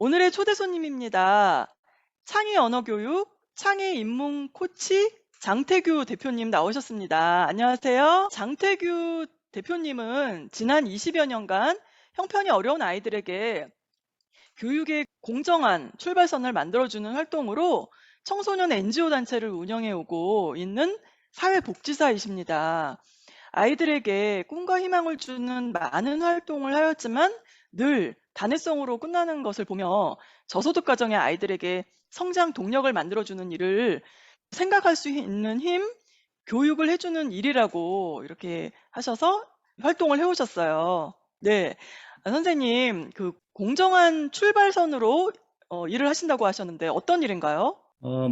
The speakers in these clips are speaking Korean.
오늘의 초대 손님입니다. 창의 언어 교육, 창의 입문 코치 장태규 대표님 나오셨습니다. 안녕하세요. 장태규 대표님은 지난 20여 년간 형편이 어려운 아이들에게 교육의 공정한 출발선을 만들어주는 활동으로 청소년 NGO 단체를 운영해 오고 있는 사회복지사이십니다. 아이들에게 꿈과 희망을 주는 많은 활동을 하였지만 늘 단회성으로 끝나는 것을 보며 저소득 가정의 아이들에게 성장 동력을 만들어주는 일을 생각할 수 있는 힘, 교육을 해주는 일이라고 이렇게 하셔서 활동을 해오셨어요. 네. 선생님, 그 공정한 출발선으로 일을 하신다고 하셨는데 어떤 일인가요?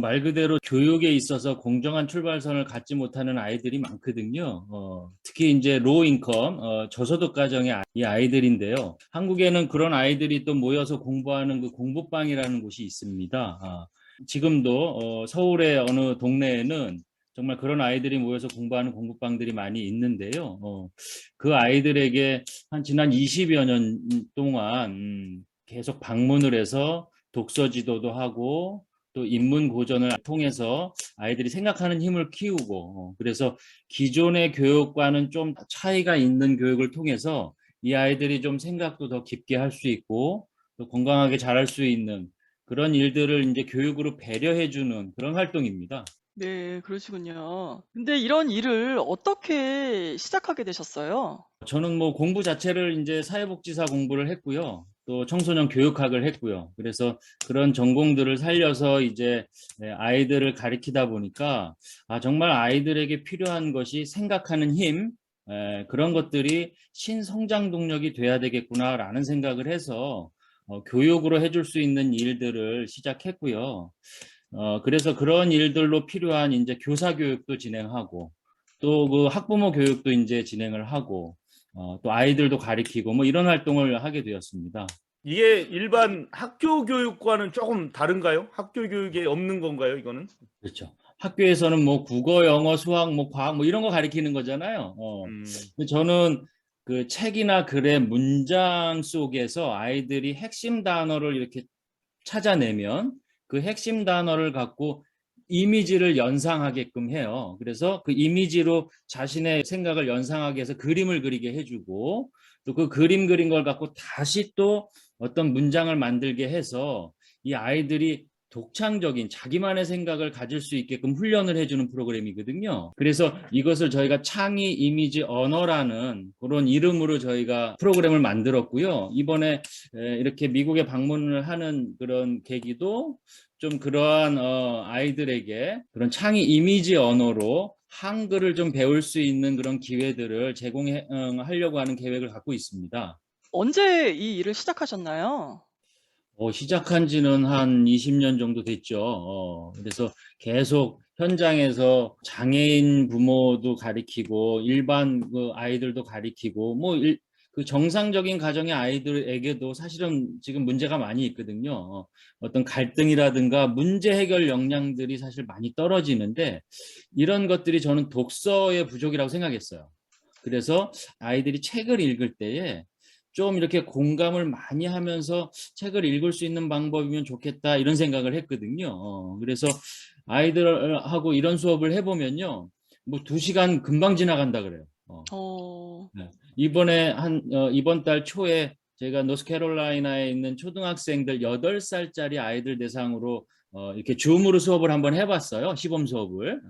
말 그대로 교육에 있어서 공정한 출발선을 갖지 못하는 아이들이 많거든요. 특히 이제 로우 인컴, 저소득 가정의 이 아이들인데요. 한국에는 그런 아이들이 또 모여서 공부하는 그 공부방이라는 곳이 있습니다. 지금도 서울의 어느 동네에는 정말 그런 아이들이 모여서 공부하는 공부방들이 많이 있는데요. 그 아이들에게 한 지난 20여 년 동안 계속 방문을 해서 독서 지도도 하고 또 인문 고전을 통해서 아이들이 생각하는 힘을 키우고 그래서 기존의 교육과는 좀 차이가 있는 교육을 통해서 이 아이들이 좀 생각도 더 깊게 할 수 있고 또 건강하게 자랄 수 있는 그런 일들을 이제 교육으로 배려해 주는 그런 활동입니다. 네, 그러시군요. 근데 이런 일을 어떻게 시작하게 되셨어요? 저는 뭐 공부 자체를 이제 사회복지사 공부를 했고요. 또 청소년 교육학을 했고요. 그래서 그런 전공들을 살려서 이제 아이들을 가리키다 보니까 정말 아이들에게 필요한 것이 생각하는 힘, 그런 것들이 신성장 동력이 돼야 되겠구나라는 생각을 해서 교육으로 해줄 수 있는 일들을 시작했고요. 그래서 그런 일들로 필요한 이제 교사 교육도 진행하고 또 그 학부모 교육도 이제 진행을 하고 또 아이들도 가리키고 뭐 이런 활동을 하게 되었습니다. 이게 일반 학교 교육과는 조금 다른가요? 학교 교육에 없는 건가요, 이거는? 그렇죠. 학교에서는 뭐 국어, 영어, 수학, 뭐 과학 뭐 이런 거 가리키는 거잖아요. 음. 근데 저는 그 책이나 글의 문장 속에서 아이들이 핵심 단어를 이렇게 찾아내면 그 핵심 단어를 갖고 이미지를 연상하게끔 해요. 그래서 그 이미지로 자신의 생각을 연상하게 해서 그림을 그리게 해주고 또 그 그림 그린 걸 갖고 다시 또 어떤 문장을 만들게 해서 이 아이들이 독창적인 자기만의 생각을 가질 수 있게끔 훈련을 해주는 프로그램이거든요. 그래서 이것을 저희가 창의 이미지 언어라는 그런 이름으로 저희가 프로그램을 만들었고요. 이번에 이렇게 미국에 방문을 하는 그런 계기도 좀 그러한 아이들에게 그런 창의 이미지 언어로 한글을 좀 배울 수 있는 그런 기회들을 제공하려고 하는 계획을 갖고 있습니다. 언제 이 일을 시작하셨나요? 시작한 지는 한 20년 정도 됐죠. 그래서 계속 현장에서 장애인 부모도 가리키고 일반 그 아이들도 가리키고 그 정상적인 가정의 아이들에게도 사실은 지금 문제가 많이 있거든요. 어떤 갈등이라든가 문제 해결 역량들이 사실 많이 떨어지는데 이런 것들이 저는 독서의 부족이라고 생각했어요. 그래서 아이들이 책을 읽을 때에 좀 이렇게 공감을 많이 하면서 책을 읽을 수 있는 방법이면 좋겠다 이런 생각을 했거든요. 그래서 아이들하고 이런 수업을 해보면요. 뭐 2시간 금방 지나간다 그래요. 어, 네. 이번 달 초에 제가 노스캐롤라이나에 있는 초등학생들 8살짜리 아이들 대상으로 이렇게 줌으로 수업을 한번 해봤어요. 시범 수업을.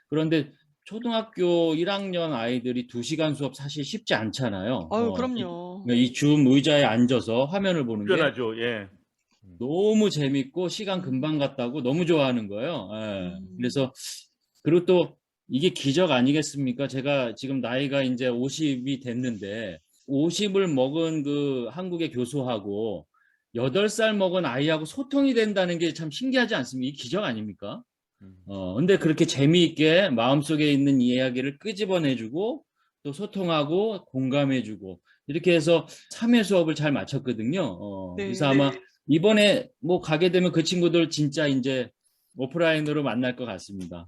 그런데 초등학교 1학년 아이들이 2시간 수업 사실 쉽지 않잖아요. 아유, 그럼요. 이 줌 의자에 앉아서 화면을 보는 게 불편하죠. 예. 너무 재밌고 시간 음, 금방 갔다고 너무 좋아하는 거예요. 예. 음. 그래서 그리고 또 이게 기적 아니겠습니까? 제가 지금 나이가 이제 50이 됐는데 50을 먹은 그 한국의 교수하고 8살 먹은 아이하고 소통이 된다는 게 참 신기하지 않습니까? 이 기적 아닙니까? 음. 근데 그렇게 재미있게 마음속에 있는 이야기를 끄집어내주고 또 소통하고 공감해주고 이렇게 해서 3회 수업을 잘 마쳤거든요. 그래서 네. 아마 이번에 뭐 가게 되면 그 친구들 진짜 이제 오프라인으로 만날 것 같습니다.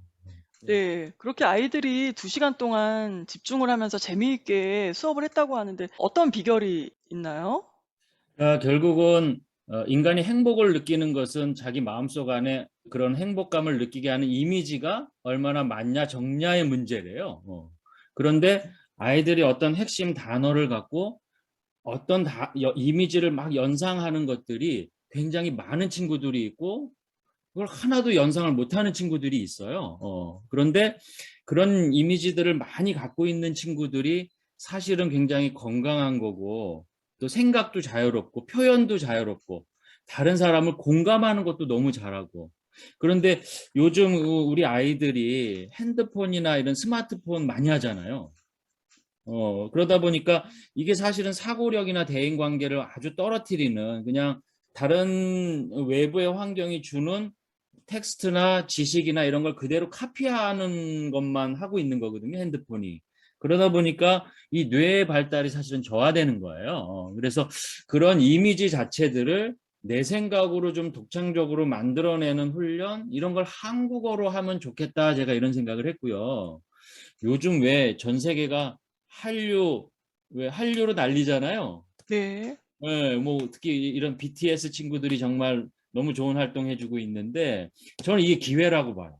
네. 그렇게 아이들이 2시간 동안 집중을 하면서 재미있게 수업을 했다고 하는데 어떤 비결이 있나요? 결국은 인간이 행복을 느끼는 것은 자기 마음속 안에 그런 행복감을 느끼게 하는 이미지가 얼마나 많냐 적냐의 문제래요. 그런데 아이들이 어떤 핵심 단어를 갖고 어떤 이미지를 막 연상하는 것들이 굉장히 많은 친구들이 있고 그걸 하나도 연상을 못하는 친구들이 있어요. 그런데 그런 이미지들을 많이 갖고 있는 친구들이 사실은 굉장히 건강한 거고 또 생각도 자유롭고 표현도 자유롭고 다른 사람을 공감하는 것도 너무 잘하고 그런데 요즘 우리 아이들이 핸드폰이나 이런 스마트폰 많이 하잖아요. 그러다 보니까 이게 사실은 사고력이나 대인 관계를 아주 떨어뜨리는 그냥 다른 외부의 환경이 주는 텍스트나 지식이나 이런 걸 그대로 카피하는 것만 하고 있는 거거든요, 핸드폰이. 그러다 보니까 이 뇌의 발달이 사실은 저하되는 거예요. 그래서 그런 이미지 자체들을 내 생각으로 좀 독창적으로 만들어내는 훈련 이런 걸 한국어로 하면 좋겠다 제가 이런 생각을 했고요. 요즘 왜 전 세계가 한류로 난리잖아요. 네. 예, 뭐 특히 이런 BTS 친구들이 정말 너무 좋은 활동 해주고 있는데 저는 이게 기회라고 봐요.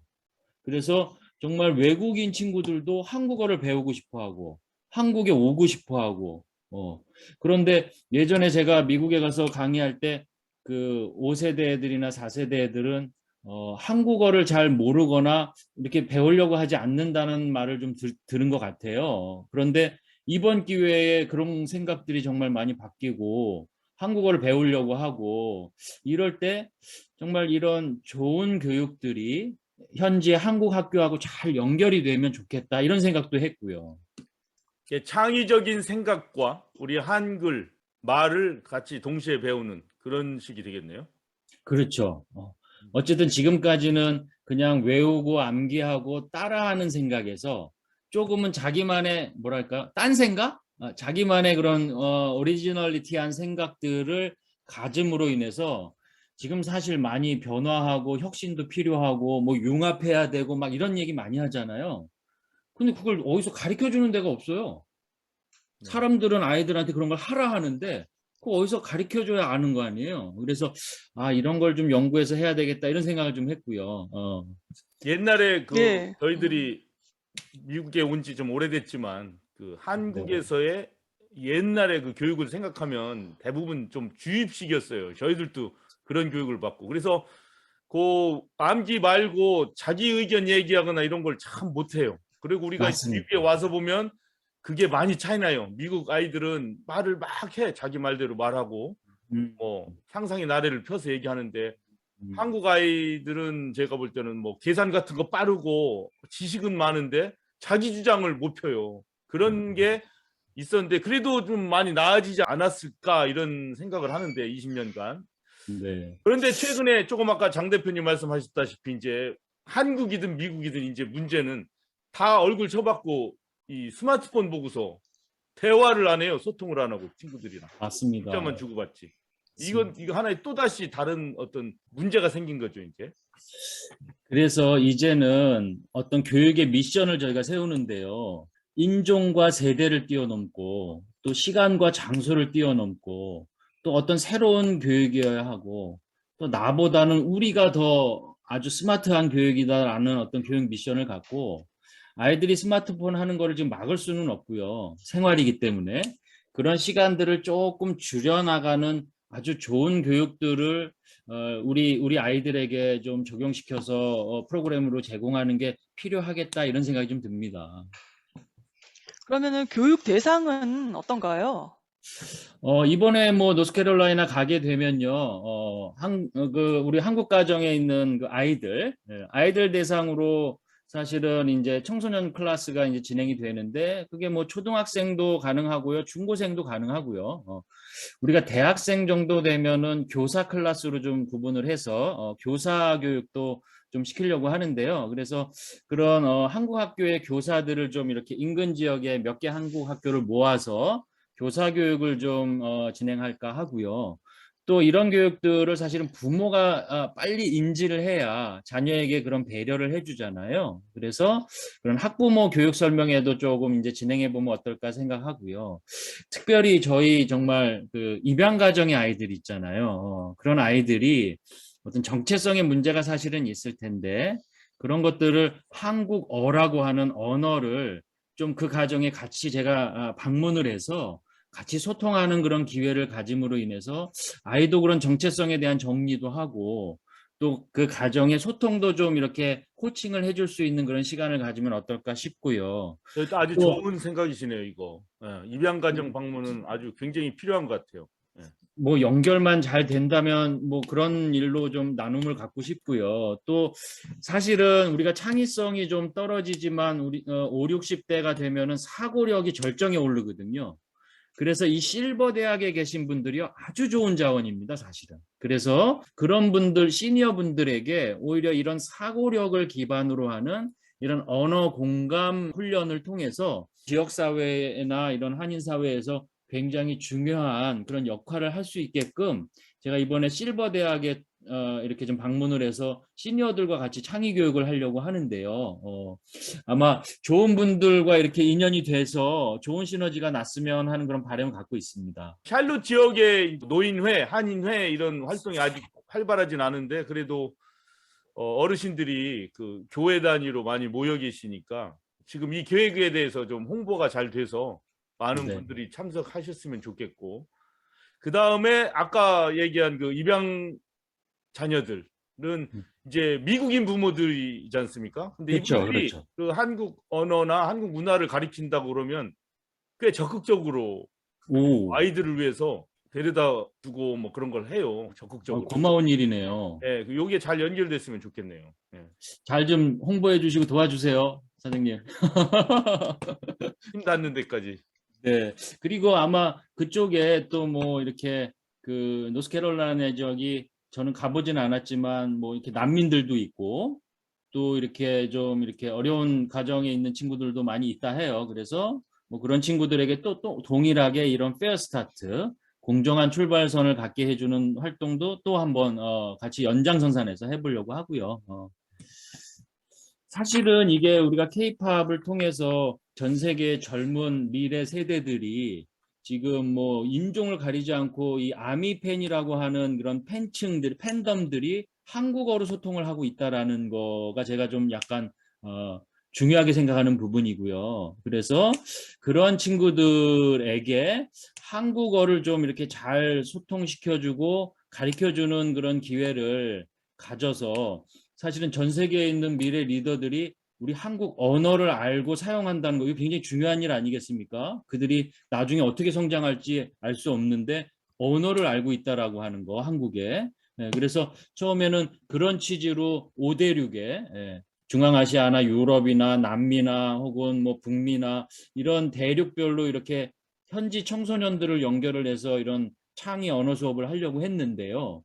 그래서 정말 외국인 친구들도 한국어를 배우고 싶어하고 한국에 오고 싶어하고 그런데 예전에 제가 미국에 가서 강의할 때 그 5세대 애들이나 4세대 애들은 한국어를 잘 모르거나 이렇게 배우려고 하지 않는다는 말을 좀 들은 것 같아요. 그런데 이번 기회에 그런 생각들이 정말 많이 바뀌고 한국어를 배우려고 하고 이럴 때 정말 이런 좋은 교육들이 현지 한국 학교하고 잘 연결이 되면 좋겠다 이런 생각도 했고요. 창의적인 생각과 우리 한글 말을 같이 동시에 배우는 그런 식이 되겠네요. 그렇죠. 어쨌든 지금까지는 그냥 외우고 암기하고 따라하는 생각에서 조금은 자기만의 뭐랄까 딴 생각? 자기만의 그런 오리지널리티한 생각들을 가짐으로 인해서 지금 사실 많이 변화하고 혁신도 필요하고 뭐 융합해야 되고 막 이런 얘기 많이 하잖아요. 근데 그걸 어디서 가르쳐 주는 데가 없어요. 네. 사람들은 아이들한테 그런 걸 하라 하는데 그거 어디서 가르쳐 줘야 아는 거 아니에요. 그래서 이런 걸 좀 연구해서 해야 되겠다 이런 생각을 좀 했고요. 옛날에 네. 저희들이 미국에 온 지 좀 오래됐지만 네. 한국에서의 옛날에 그 교육을 생각하면 대부분 좀 주입식이었어요. 저희들도 그런 교육을 받고. 그래서 그 암기 말고 자기 의견 얘기하거나 이런 걸 참 못해요. 그리고 우리가 맞습니다. 미국에 와서 보면 그게 많이 차이나요. 미국 아이들은 말을 막 해. 자기 말대로 말하고 음, 뭐 상상의 나래를 펴서 얘기하는데 음, 한국 아이들은 제가 볼 때는 뭐 계산 같은 거 빠르고 지식은 많은데 자기 주장을 못 펴요. 그런 게 있었는데 그래도 좀 많이 나아지지 않았을까 이런 생각을 하는데 20년간. 네. 그런데 최근에 조금 아까 장 대표님 말씀하셨다시피 이제 한국이든 미국이든 이제 문제는 다 얼굴 쳐박고 이 스마트폰 보고서 대화를 안 해요. 소통을 안 하고 친구들이랑 맞습니다. 문자만 주고받지. 이거 하나의 또다시 다른 어떤 문제가 생긴 거죠, 이제. 그래서 이제는 어떤 교육의 미션을 저희가 세우는데요. 인종과 세대를 뛰어넘고 또 시간과 장소를 뛰어넘고 또 어떤 새로운 교육이어야 하고 또 나보다는 우리가 더 아주 스마트한 교육이다라는 어떤 교육 미션을 갖고 아이들이 스마트폰 하는 거를 지금 막을 수는 없고요. 생활이기 때문에 그런 시간들을 조금 줄여나가는 아주 좋은 교육들을 우리 아이들에게 좀 적용시켜서 프로그램으로 제공하는 게 필요하겠다 이런 생각이 좀 듭니다. 그러면은 교육 대상은 어떤가요? 이번에 뭐 노스캐롤라이나 가게 되면요, 우리 한국 가정에 있는 그 아이들 대상으로 사실은 이제 청소년 클래스가 이제 진행이 되는데 그게 뭐 초등학생도 가능하고요, 중고생도 가능하고요. 우리가 대학생 정도 되면은 교사 클래스로 좀 구분을 해서 교사 교육도 좀 시키려고 하는데요. 그래서 그런 한국 학교의 교사들을 좀 이렇게 인근 지역에 몇 개 한국 학교를 모아서 교사 교육을 좀 진행할까 하고요. 또 이런 교육들을 사실은 부모가 빨리 인지를 해야 자녀에게 그런 배려를 해주잖아요. 그래서 그런 학부모 교육 설명회도 조금 이제 진행해 보면 어떨까 생각하고요. 특별히 저희 정말 그 입양 가정의 아이들 있잖아요. 그런 아이들이 어떤 정체성의 문제가 사실은 있을 텐데 그런 것들을 한국어라고 하는 언어를 좀 그 가정에 같이 제가 방문을 해서 같이 소통하는 그런 기회를 가짐으로 인해서 아이도 그런 정체성에 대한 정리도 하고 또 그 가정의 소통도 좀 이렇게 코칭을 해줄 수 있는 그런 시간을 가지면 어떨까 싶고요. 아주 또 좋은 생각이시네요, 이거. 예, 입양 가정 방문은 아주 굉장히 필요한 것 같아요. 예. 뭐 연결만 잘 된다면 뭐 그런 일로 좀 나눔을 갖고 싶고요. 또 사실은 우리가 창의성이 좀 떨어지지만 우리 5, 60대가 되면은 사고력이 절정에 오르거든요. 그래서 이 실버 대학에 계신 분들이 아주 좋은 자원입니다, 사실은. 그래서 그런 분들, 시니어 분들에게 오히려 이런 사고력을 기반으로 하는 이런 언어 공감 훈련을 통해서 지역사회나 이런 한인사회에서 굉장히 중요한 그런 역할을 할 수 있게끔 제가 이번에 실버 대학에 이렇게 좀 방문을 해서 시니어들과 같이 창의 교육을 하려고 하는데요. 아마 좋은 분들과 이렇게 인연이 돼서 좋은 시너지가 났으면 하는 그런 바람을 갖고 있습니다. 샬롯 지역의 노인회, 한인회 이런 활동이 아직 활발하진 않은데 그래도 어르신들이 그 교회 단위로 많이 모여 계시니까 지금 이 계획에 대해서 좀 홍보가 잘 돼서 많은 네. 분들이 참석하셨으면 좋겠고, 그 다음에 아까 얘기한 그 입양 자녀들은 음. 이제 미국인 부모들이지 않습니까? 근데 그렇죠, 이분들이 그렇죠. 그 한국 언어나 한국 문화를 가르친다고 그러면 꽤 적극적으로 오, 아이들을 위해서 데려다 두고 뭐 그런 걸 해요. 적극적으로. 고마운 일이네요. 예, 요게 잘 연결됐으면 좋겠네요. 예. 잘 좀 홍보해 주시고 도와주세요, 사장님. 힘 닿는 데까지. 네. 그리고 아마 그쪽에 또 뭐 이렇게 그 노스캐롤라이나 지역이 저는 가보진 않았지만 뭐 이렇게 난민들도 있고 또 이렇게 좀 이렇게 어려운 가정에 있는 친구들도 많이 있다 해요. 그래서 뭐 그런 친구들에게 또 동일하게 이런 페어 스타트, 공정한 출발선을 갖게 해주는 활동도 또 한번 같이 연장선상에서 해보려고 하고요. 사실은 이게 우리가 케이팝을 통해서 전 세계 젊은 미래 세대들이 지금 뭐 인종을 가리지 않고 이 아미 팬이라고 하는 그런 팬층들, 팬덤들이 한국어로 소통을 하고 있다라는 거가 제가 좀 약간 중요하게 생각하는 부분이고요. 그래서 그런 친구들에게 한국어를 좀 이렇게 잘 소통시켜주고 가르쳐주는 그런 기회를 가져서 사실은 전 세계에 있는 미래 리더들이 우리 한국 언어를 알고 사용한다는 거, 이거 굉장히 중요한 일 아니겠습니까? 그들이 나중에 어떻게 성장할지 알 수 없는데 언어를 알고 있다라고 하는 거, 한국에. 그래서 처음에는 그런 취지로 5대륙에 중앙아시아나 유럽이나 남미나 혹은 뭐 북미나 이런 대륙별로 이렇게 현지 청소년들을 연결을 해서 이런 창의 언어 수업을 하려고 했는데요.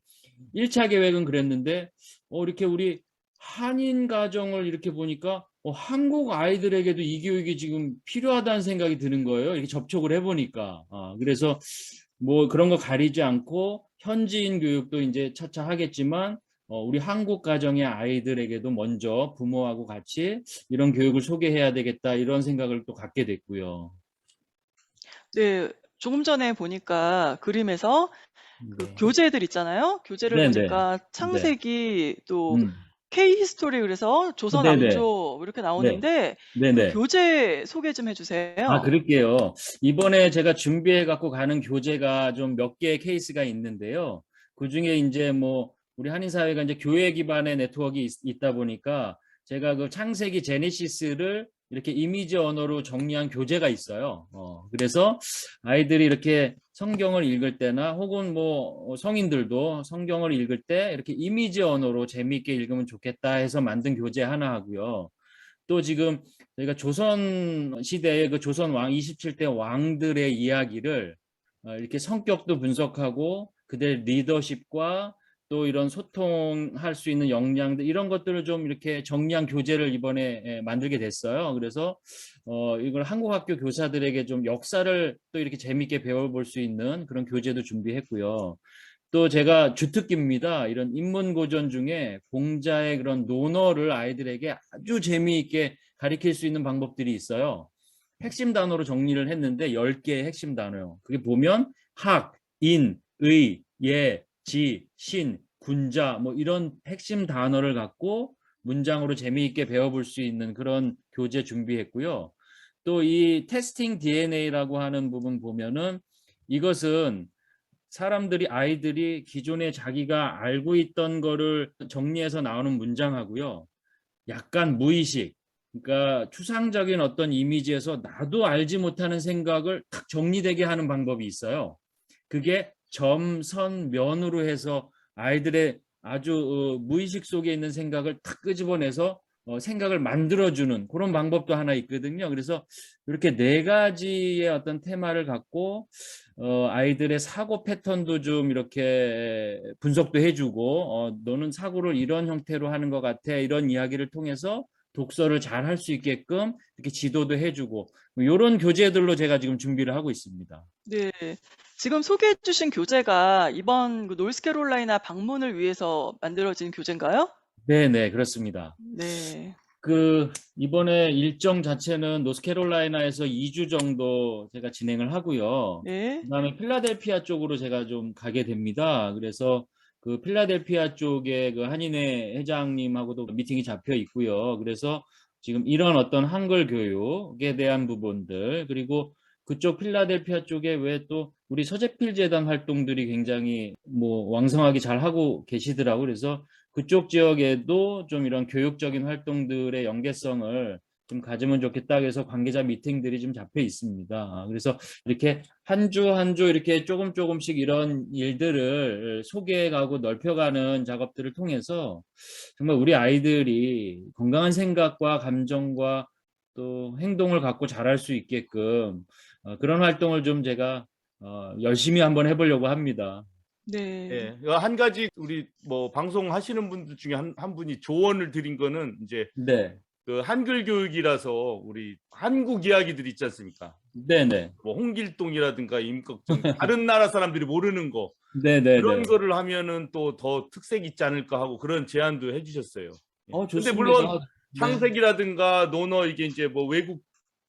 1차 계획은 그랬는데 이렇게 우리 한인 가정을 이렇게 보니까 한국 아이들에게도 이 교육이 지금 필요하다는 생각이 드는 거예요. 이렇게 접촉을 해보니까. 그래서 뭐 그런 거 가리지 않고 현지인 교육도 이제 차차 하겠지만 우리 한국 가정의 아이들에게도 먼저 부모하고 같이 이런 교육을 소개해야 되겠다 이런 생각을 또 갖게 됐고요. 네. 조금 전에 보니까 그림에서 그 네. 교재들 있잖아요. 교재를 네네. 보니까 네. 창세기 또 음. K히스토리 그래서 조선 네네. 왕조 이렇게 네. 나오는데 그 네네. 교재 소개 좀 해주세요. 그럴게요. 이번에 제가 준비해 갖고 가는 교재가 좀 몇 개의 케이스가 있는데요. 그중에 이제 뭐 우리 한인 사회가 이제 교회 기반의 네트워크가 있다 보니까 제가 그 창세기 제네시스를 이렇게 이미지 언어로 정리한 교재가 있어요. 그래서 아이들이 이렇게 성경을 읽을 때나 혹은 뭐 성인들도 성경을 읽을 때 이렇게 이미지 언어로 재미있게 읽으면 좋겠다 해서 만든 교재 하나 하고요. 또 지금 저희가 조선 시대의 그 조선 왕 27대 왕들의 이야기를 이렇게 성격도 분석하고 그들 리더십과 또 이런 소통할 수 있는 역량들 이런 것들을 좀 이렇게 정리한 교재를 이번에 만들게 됐어요. 그래서 이걸 한국 학교 교사들에게 좀 역사를 또 이렇게 재미있게 배워볼 수 있는 그런 교재도 준비했고요. 또 제가 주특기입니다. 이런 인문 고전 중에 공자의 그런 논어를 아이들에게 아주 재미있게 가르칠 수 있는 방법들이 있어요. 핵심 단어로 정리를 했는데 10개의 핵심 단어요. 그게 보면 학, 인, 의, 예, 지, 신, 군자 뭐 이런 핵심 단어를 갖고 문장으로 재미있게 배워볼 수 있는 그런 교재 준비했고요. 또 이 테스팅 DNA라고 하는 부분 보면은 이것은 사람들이 아이들이 기존에 자기가 알고 있던 거를 정리해서 나오는 문장하고요. 약간 무의식, 그러니까 추상적인 어떤 이미지에서 나도 알지 못하는 생각을 탁 정리되게 하는 방법이 있어요. 그게 점, 선, 면으로 해서 아이들의 아주 무의식 속에 있는 생각을 탁 끄집어내서 생각을 만들어주는 그런 방법도 하나 있거든요. 그래서 이렇게 4가지의 어떤 테마를 갖고 아이들의 사고 패턴도 좀 이렇게 분석도 해주고 너는 사고를 이런 형태로 하는 것 같아 이런 이야기를 통해서 독서를 잘 할 수 있게끔 이렇게 지도도 해주고 이런 교재들로 제가 지금 준비를 하고 있습니다. 네. 지금 소개해 주신 교재가 이번 그 노스캐롤라이나 방문을 위해서 만들어진 교재인가요? 네네, 그렇습니다. 네. 이번에 일정 자체는 노스캐롤라이나에서 2주 정도 제가 진행을 하고요. 네. 그다음에 필라델피아 쪽으로 제가 좀 가게 됩니다. 그래서 그 필라델피아 쪽에 그 한인회 회장님하고도 미팅이 잡혀 있고요. 그래서 지금 이런 어떤 한글 교육에 대한 부분들 그리고 그쪽 필라델피아 쪽에 왜 또 우리 서재필 재단 활동들이 굉장히 뭐 왕성하게 잘 하고 계시더라고요. 그래서 그쪽 지역에도 좀 이런 교육적인 활동들의 연계성을 좀 가지면 좋겠다 해서 관계자 미팅들이 좀 잡혀 있습니다. 그래서 이렇게 한 주 한 주 이렇게 조금씩 이런 일들을 소개해가고 넓혀가는 작업들을 통해서 정말 우리 아이들이 건강한 생각과 감정과 또 행동을 갖고 자랄 수 있게끔 그런 활동을 좀 제가 열심히 한번 해보려고 합니다. 네. 예. 한 가지 우리 뭐 방송하시는 분들 중에 한 분이 조언을 드린 거는 이제 네, 그 한글 교육이라서 우리 한국 이야기들 있지 않습니까? 네네, 뭐 홍길동이라든가 임꺽정 다른 나라 사람들이 모르는 거 네네네. 그런 거를 하면은 또 더 특색 있지 않을까 하고 그런 제안도 해주셨어요. 예. 근데 좋습니다. 물론 네, 창세기라든가 논어 이게 이제 뭐 외국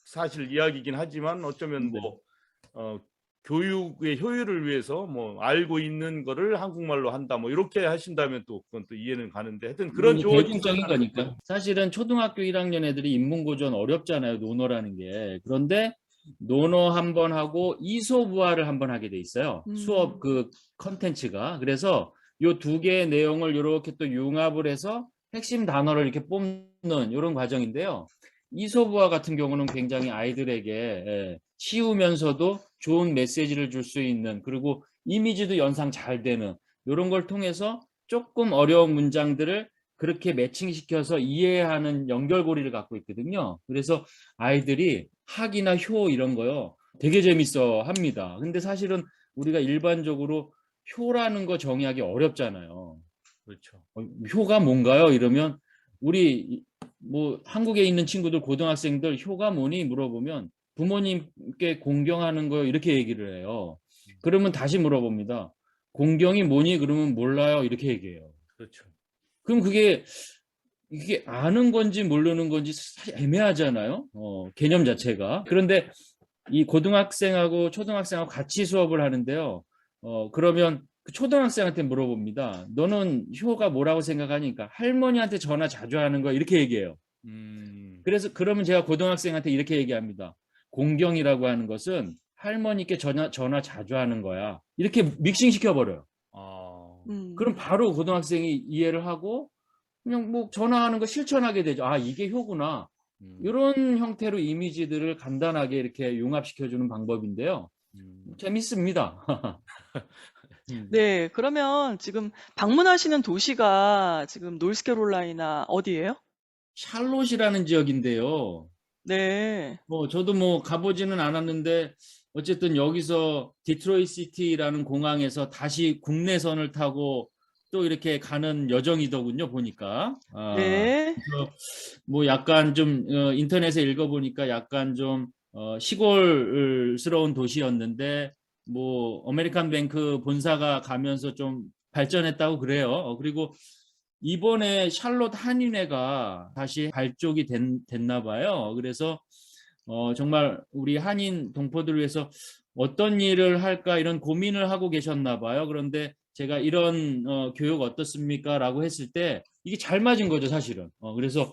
사실 이야기긴 하지만 어쩌면 네. 뭐 교육의 효율을 위해서 뭐 알고 있는 거를 한국말로 한다 뭐 이렇게 하신다면 또 그건 또 이해는 가는데 하여튼 그런 뭐 조언이 대중적인 거니까. 사실은 초등학교 1학년 애들이 인문고전 어렵잖아요. 논어라는 게. 그런데 논어 한 번 하고 이소부화를 한 번 하게 돼 있어요. 수업 그 컨텐츠가. 그래서 요 2개의 내용을 이렇게 또 융합을 해서 핵심 단어를 이렇게 뽑는 이런 과정인데요. 이소부화 같은 경우는 굉장히 아이들에게 쉬우면서도 좋은 메시지를 줄 수 있는 그리고 이미지도 연상 잘 되는 이런 걸 통해서 조금 어려운 문장들을 그렇게 매칭시켜서 이해하는 연결고리를 갖고 있거든요. 그래서 아이들이 학이나 효 이런 거요 되게 재밌어 합니다. 근데 사실은 우리가 일반적으로 효라는 거 정의하기 어렵잖아요. 그렇죠. 효가 뭔가요? 이러면 우리 뭐 한국에 있는 친구들 고등학생들 효가 뭐니 물어보면 부모님께 공경하는 거 이렇게 얘기를 해요. 그러면 다시 물어봅니다. 공경이 뭐니? 그러면 몰라요. 이렇게 얘기해요. 그렇죠. 그럼 이게 아는 건지 모르는 건지 사실 애매하잖아요. 개념 자체가. 그런데 이 고등학생하고 초등학생하고 같이 수업을 하는데요. 그러면 그 초등학생한테 물어봅니다. 너는 효가 뭐라고 생각하니까 할머니한테 전화 자주 하는 거야 이렇게 얘기해요. 그래서 그러면 제가 고등학생한테 이렇게 얘기합니다. 공경이라고 하는 것은 할머니께 전화 자주 하는 거야. 이렇게 믹싱 시켜버려요. 그럼 바로 고등학생이 이해를 하고 그냥 뭐 전화하는 거 실천하게 되죠. 아, 이게 효구나. 이런 형태로 이미지들을 간단하게 이렇게 융합시켜주는 방법인데요. 재밌습니다. 네. 그러면 지금 방문하시는 도시가 지금 노스캐롤라이나 어디예요? 샬롯이라는 지역인데요. 네. 저도 뭐 가보지는 않았는데 어쨌든 여기서 디트로이트 시티라는 공항에서 다시 국내선을 타고 또 이렇게 가는 여정이더군요, 보니까. 네. 그래서 뭐 약간 좀 인터넷에 읽어보니까 약간 좀 시골스러운 도시였는데 뭐 아메리칸 뱅크 본사가 가면서 좀 발전했다고 그래요. 그리고 이번에 샬롯 한인회가 다시 발족이 됐나 봐요. 그래서 정말 우리 한인 동포들을 위해서 어떤 일을 할까 이런 고민을 하고 계셨나 봐요. 그런데 제가 이런 교육 어떻습니까? 라고 했을 때 이게 잘 맞은 거죠, 사실은. 그래서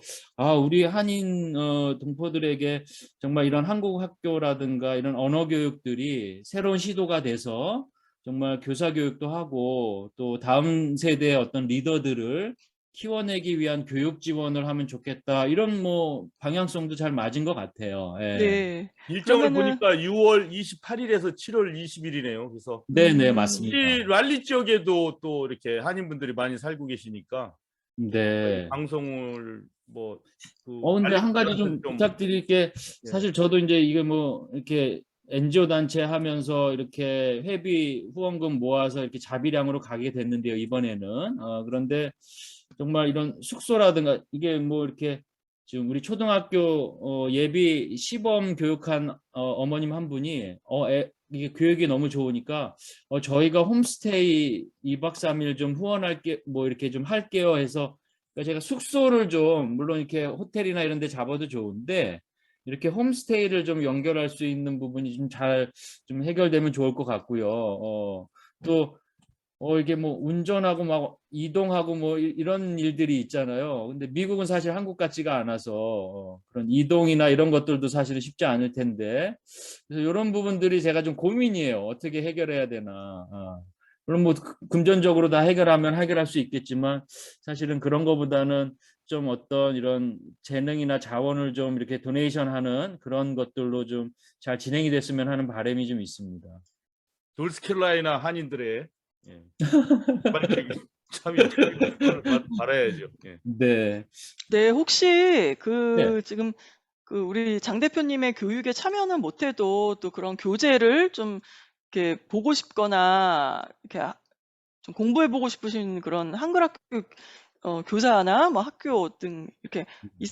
우리 한인 동포들에게 정말 이런 한국 학교라든가 이런 언어 교육들이 새로운 시도가 돼서 정말 교사 교육도 하고 또 다음 세대의 어떤 리더들을 키워내기 위한 교육 지원을 하면 좋겠다. 이런 뭐 방향성도 잘 맞은 것 같아요. 예. 네. 일정을 그러면은 보니까 6월 28일에서 7월 20일이네요. 그래서 네네, 음, 맞습니다. 이 랄리 지역에도 또 이렇게 한인분들이 많이 살고 계시니까 이 네. 방송을 뭐 그 근데 랄리 한 가지 분들한테 좀 좀 부탁드릴 게 예. 사실 저도 이제 이게 뭐 이렇게 NGO 단체 하면서 이렇게 회비 후원금 모아서 이렇게 자비량으로 가게 됐는데요, 이번에는. 그런데 정말 이런 숙소라든가 이게 뭐 이렇게 지금 우리 초등학교 예비 시범 교육한 어머님 한 분이 이게 교육이 너무 좋으니까 저희가 홈스테이 2박 3일 좀 후원할게 뭐 이렇게 좀 할게요 해서 그러니까 제가 숙소를 좀 물론 이렇게 호텔이나 이런 데 잡아도 좋은데 이렇게 홈스테이를 좀 연결할 수 있는 부분이 좀 잘 좀 해결되면 좋을 것 같고요. 또 이게 뭐 운전하고 막 이동하고 뭐 이런 일들이 있잖아요. 근데 미국은 사실 한국 같지가 않아서 그런 이동이나 이런 것들도 사실은 쉽지 않을 텐데 그래서 이런 부분들이 제가 좀 고민이에요. 어떻게 해결해야 되나. 물론 뭐 금전적으로 다 해결하면 해결할 수 있겠지만 사실은 그런 거보다는 좀 어떤 이런 재능이나 자원을 좀 이렇게 도네이션하는 그런 것들로 좀 잘 진행이 됐으면 하는 바람이 좀 있습니다. 노스캐롤라이나 한인들의 예. 적극적인 참여를 바라야죠. 예. 네. 네, 혹시 네. 지금 우리 장 대표님의 교육에 참여는 못해도 또 그런 교재를 좀 이렇게 보고 싶거나 이렇게 좀 공부해 보고 싶으신 그런 한글 학교 교사나 뭐 학교 등 이렇게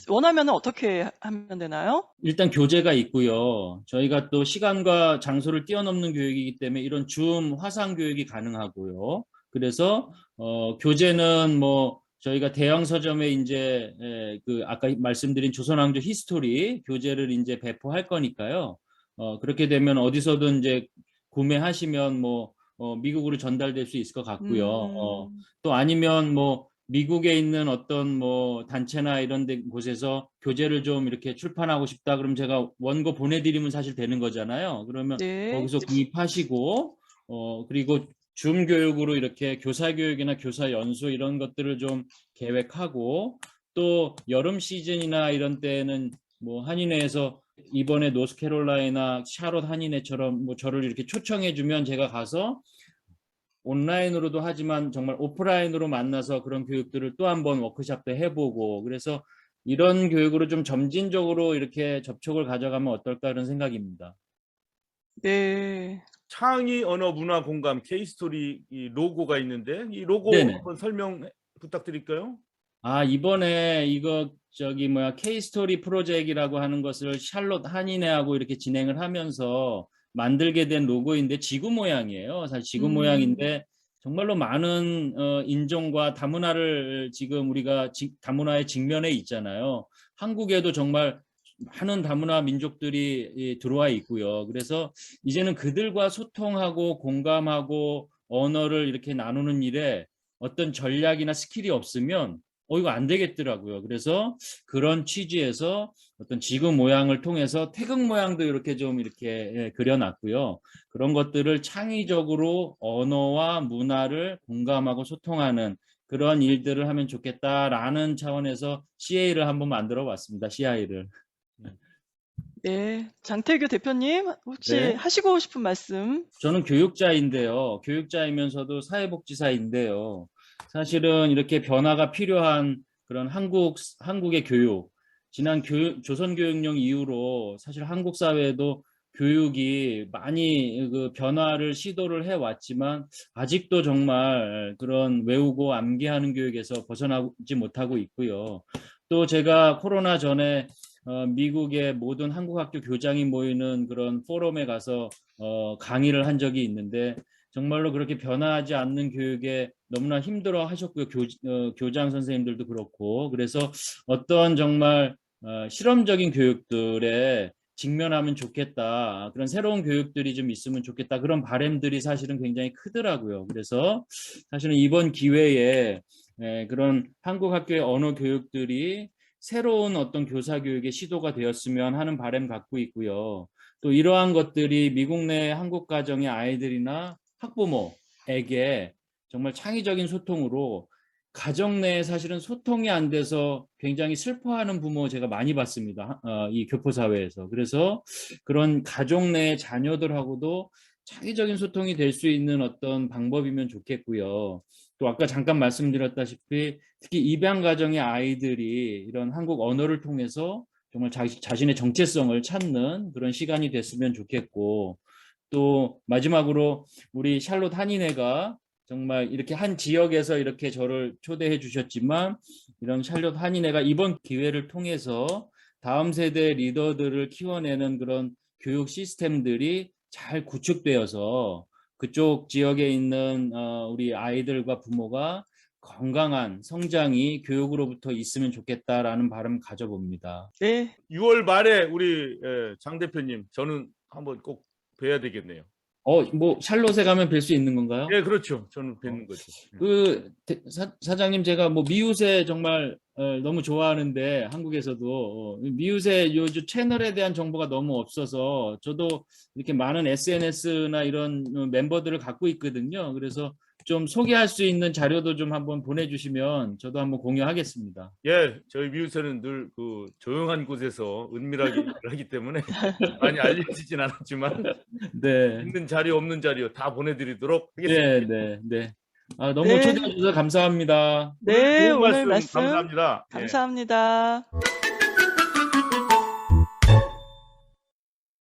원하면은 어떻게 하면 되나요? 일단 교재가 있고요. 저희가 또 시간과 장소를 뛰어넘는 교육이기 때문에 이런 줌 화상 교육이 가능하고요. 그래서 교재는 뭐 저희가 대형 서점에 이제 그 아까 말씀드린 조선왕조 히스토리 교재를 이제 배포할 거니까요. 그렇게 되면 어디서든 이제 구매하시면 뭐 미국으로 전달될 수 있을 것 같고요. 음. 또 아니면 뭐 미국에 있는 어떤 뭐 단체나 이런 데 곳에서 교재를 좀 이렇게 출판하고 싶다 그러면 제가 원고 보내드리면 사실 되는 거잖아요. 그러면 네. 거기서 구입하시고 그리고 줌 교육으로 이렇게 교사 교육이나 교사 연수 이런 것들을 좀 계획하고 또 여름 시즌이나 이런 때는 뭐 한인회에서 이번에 노스캐롤라이나 샤롯 한인회처럼 뭐 저를 이렇게 초청해 주면 제가 가서 온라인으로도 하지만 정말 오프라인으로 만나서 그런 교육들을 또 한번 워크숍도 해보고 그래서 이런 교육으로 좀 점진적으로 이렇게 접촉을 가져가면 어떨까 이런 생각입니다. 네. 창의 언어 문화 공감 K스토리 이 로고가 있는데 이 로고 네네. 한번 설명 부탁드릴까요? 이번에 이거 저기 뭐야 K스토리 프로젝트라고 하는 것을 샬롯 한인회하고 이렇게 진행을 하면서 만들게 된 로고인데 지구 모양이에요. 사실 지구 음. 모양인데 정말로 많은 인종과 다문화를 지금 우리가 다문화의 직면에 있잖아요. 한국에도 정말 많은 다문화 민족들이 들어와 있고요. 그래서 이제는 그들과 소통하고 공감하고 언어를 이렇게 나누는 일에 어떤 전략이나 스킬이 없으면 이거 안 되겠더라고요. 그래서 그런 취지에서 어떤 지구 모양을 통해서 태극 모양도 이렇게 좀 이렇게 그려놨고요. 그런 것들을 창의적으로 언어와 문화를 공감하고 소통하는 그런 일들을 하면 좋겠다라는 차원에서 CA를 한번 만들어 봤습니다. CI를. 네. 장태규 대표님 혹시 네. 하시고 싶은 말씀? 저는 교육자인데요. 교육자이면서도 사회복지사인데요. 사실은 이렇게 변화가 필요한 그런 한국의 교육, 지난 조선교육령 이후로 사실 한국 사회에도 교육이 많이 그 변화를 시도를 해왔지만 아직도 정말 그런 외우고 암기하는 교육에서 벗어나지 못하고 있고요. 또 제가 코로나 전에 미국의 모든 한국 학교 교장이 모이는 그런 포럼에 가서 강의를 한 적이 있는데 정말로 그렇게 변화하지 않는 교육에 너무나 힘들어 하셨고요. 교장 선생님들도 그렇고. 그래서 어떤 정말 실험적인 교육들에 직면하면 좋겠다. 그런 새로운 교육들이 좀 있으면 좋겠다. 그런 바람들이 사실은 굉장히 크더라고요. 그래서 사실은 이번 기회에 그런 한국 학교의 언어 교육들이 새로운 어떤 교사 교육의 시도가 되었으면 하는 바람 갖고 있고요. 또 이러한 것들이 미국 내 한국 가정의 아이들이나 학부모에게 정말 창의적인 소통으로 가정 내에 사실은 소통이 안 돼서 굉장히 슬퍼하는 부모 제가 많이 봤습니다. 이 교포 사회에서. 그래서 그런 가족 내 자녀들하고도 창의적인 소통이 될 수 있는 어떤 방법이면 좋겠고요. 또 아까 잠깐 말씀드렸다시피 특히 입양 가정의 아이들이 이런 한국 언어를 통해서 정말 자신의 정체성을 찾는 그런 시간이 됐으면 좋겠고, 또 마지막으로 우리 샬롯 한인회가 정말 이렇게 한 지역에서 이렇게 저를 초대해 주셨지만 이런 샬롯 한인회가 이번 기회를 통해서 다음 세대 리더들을 키워내는 그런 교육 시스템들이 잘 구축되어서 그쪽 지역에 있는 우리 아이들과 부모가 건강한 성장이 교육으로부터 있으면 좋겠다라는 바람 가져봅니다. 네. 6월 말에 우리 장 대표님 저는 한번 꼭 뵈야 되겠네요. 뭐 샬롯에 가면 뵐 수 있는 건가요? 예, 그렇죠. 저는 뵙는 거죠. 사장님, 제가 뭐 미우새 정말 너무 좋아하는데 한국에서도 미우새 요즘 채널에 대한 정보가 너무 없어서 저도 이렇게 많은 SNS나 이런 멤버들을 갖고 있거든요. 그래서 좀 소개할 수 있는 자료도 좀 한번 보내주시면 저도 한번 공유하겠습니다. 예, 저희 미우새는 늘 그 조용한 곳에서 은밀하게 일을 하기 때문에 많이 알려지진 않았지만 네, 있는 자료 없는 자료 다 보내드리도록 하겠습니다. 네. 너무 네. 초대해 주셔서 감사합니다. 네, 좋은 오늘 말씀 말씀 감사합니다. 예. 감사합니다.